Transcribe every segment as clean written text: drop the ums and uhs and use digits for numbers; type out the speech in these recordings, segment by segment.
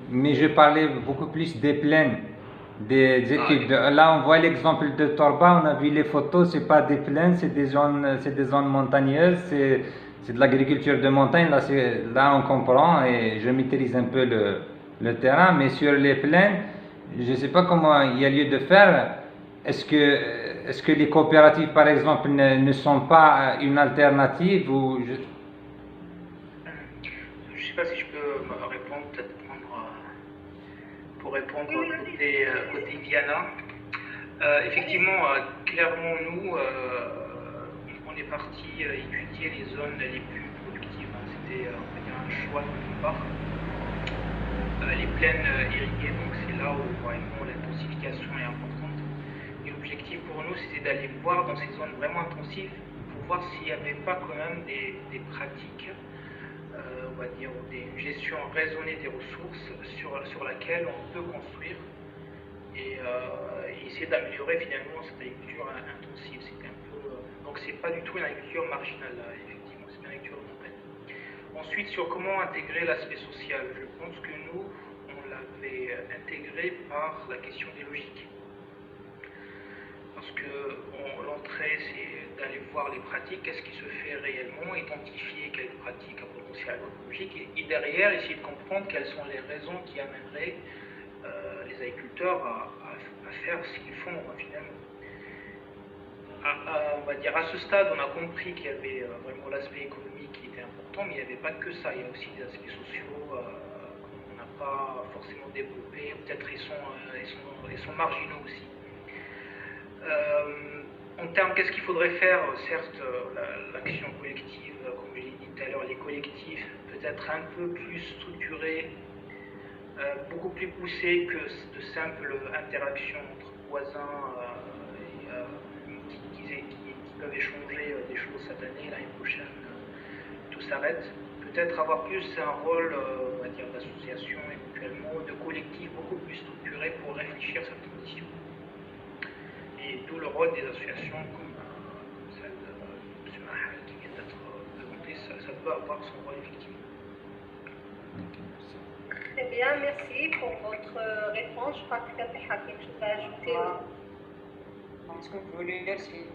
Mais je parlais beaucoup plus des plaines, des études. Là, on voit l'exemple de Torba, on a vu les photos, c'est pas des plaines, c'est des zones montagneuses, c'est de l'agriculture de montagne. Là, on comprend et je maîtrise un peu le terrain, mais sur les plaines, je ne sais pas comment il y a lieu de faire. Est-ce que les coopératives, par exemple, ne sont pas une alternative ou je ne sais pas si je peux répondre, peut-être pour répondre côté Viana. Effectivement, clairement, nous, on est parti étudier les zones les plus productives. C'était un choix de notre part. Les plaines irriguées, donc c'est là où vraiment l'intensification est importante. Et l'objectif pour nous, c'était d'aller voir dans ces zones vraiment intensives pour voir s'il n'y avait pas quand même des pratiques, on va dire, une gestion raisonnée des ressources sur laquelle on peut construire et essayer d'améliorer finalement cette agriculture intensive. Donc c'est pas du tout une agriculture marginale, là, effectivement, c'est une agriculture montagne. Ensuite, sur comment intégrer l'aspect social, je pense que nous, on l'avait intégré par la question des logiques. Parce que l'entrée, c'est d'aller voir les pratiques, qu'est-ce qui se fait réellement, identifier quelles pratiques à potentiel agroécologique, et derrière, essayer de comprendre quelles sont les raisons qui amèneraient les agriculteurs à faire ce qu'ils font finalement. On va dire à ce stade, on a compris qu'il y avait vraiment l'aspect économique qui était important, mais il n'y avait pas que ça, il y a aussi des aspects sociaux qu'on n'a pas forcément développés, peut-être ils sont marginaux aussi. En termes, qu'est-ce qu'il faudrait faire? Certes, l'action collective, comme je l'ai dit tout à l'heure, les collectifs, peut-être un peu plus structurés, beaucoup plus poussés que de simples interactions entre voisins qui peuvent échanger des choses cette année, l'année prochaine, tout s'arrête. Peut-être avoir plus un rôle, on va dire, d'association éventuellement, de collectif beaucoup plus structuré pour réfléchir à cette transition. Et d'où le rôle des associations comme celle de M. Mahal qui vient d'être présentée, ça peut avoir son rôle effectivement. Très bien, merci pour votre réponse. Je crois que tu as quelque chose à ajouter. Ce que je voulais dire, c'est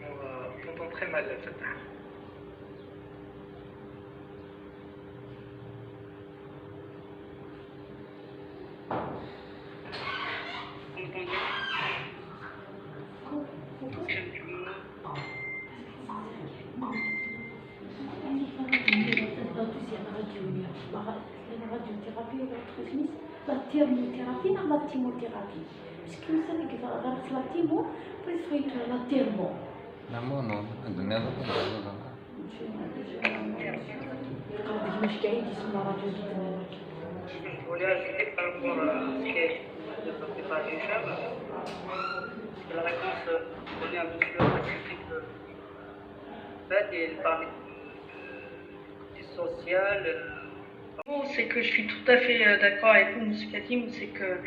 on entend très mal la Fatah. La thermothérapie, non la thymothérapie. Parce que nous savons que la thymo, peut faire la thermo. Non, non, non. Je voulais ajouter par rapport à ce qui est développé par Hicham, la réponse revient un peu sur la critique en fait, et elle parlait du social. C'est que je suis tout à fait d'accord avec vous, M. Katim, c'est que,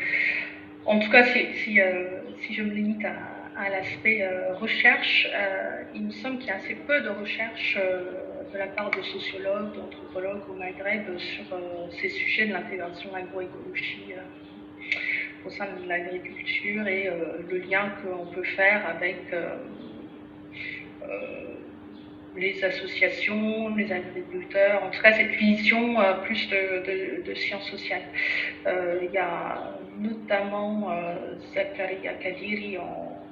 en tout cas, si je me limite à l'aspect recherche, il me semble qu'il y a assez peu de recherche de la part de sociologues, d'anthropologues au Maghreb sur ces sujets de l'intégration agroécologie au sein de l'agriculture et le lien qu'on peut faire avec les associations, les agriculteurs, en tout cas cette vision plus de sciences sociales. Il y a notamment Zakaria Kadiri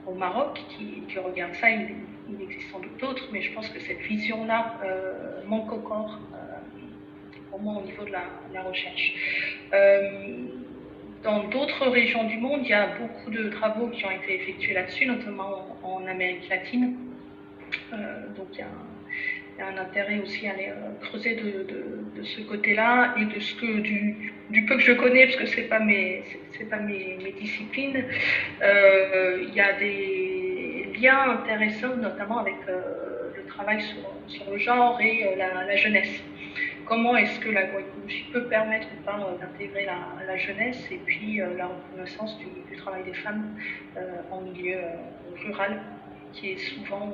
au Maroc qui regarde ça, il existe sans doute d'autres, mais je pense que cette vision-là manque encore, au moins au niveau de la recherche. Dans d'autres régions du monde, il y a beaucoup de travaux qui ont été effectués là-dessus, notamment en Amérique latine. Donc il y a un intérêt aussi à aller creuser de ce côté-là et de ce que du peu que je connais, parce que c'est pas mes disciplines, il y a des liens intéressants, notamment avec le travail sur le genre et la jeunesse. Comment est-ce que l'agroécologie technologie peut permettre ou pas d'intégrer la jeunesse et puis la reconnaissance du travail des femmes en milieu rural qui est souvent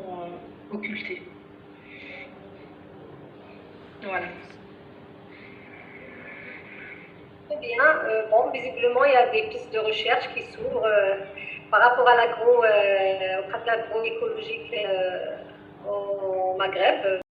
occulté. Voilà. Très bien. Bon, visiblement, il y a des pistes de recherche qui s'ouvrent par rapport à l'agroécologique au Maghreb.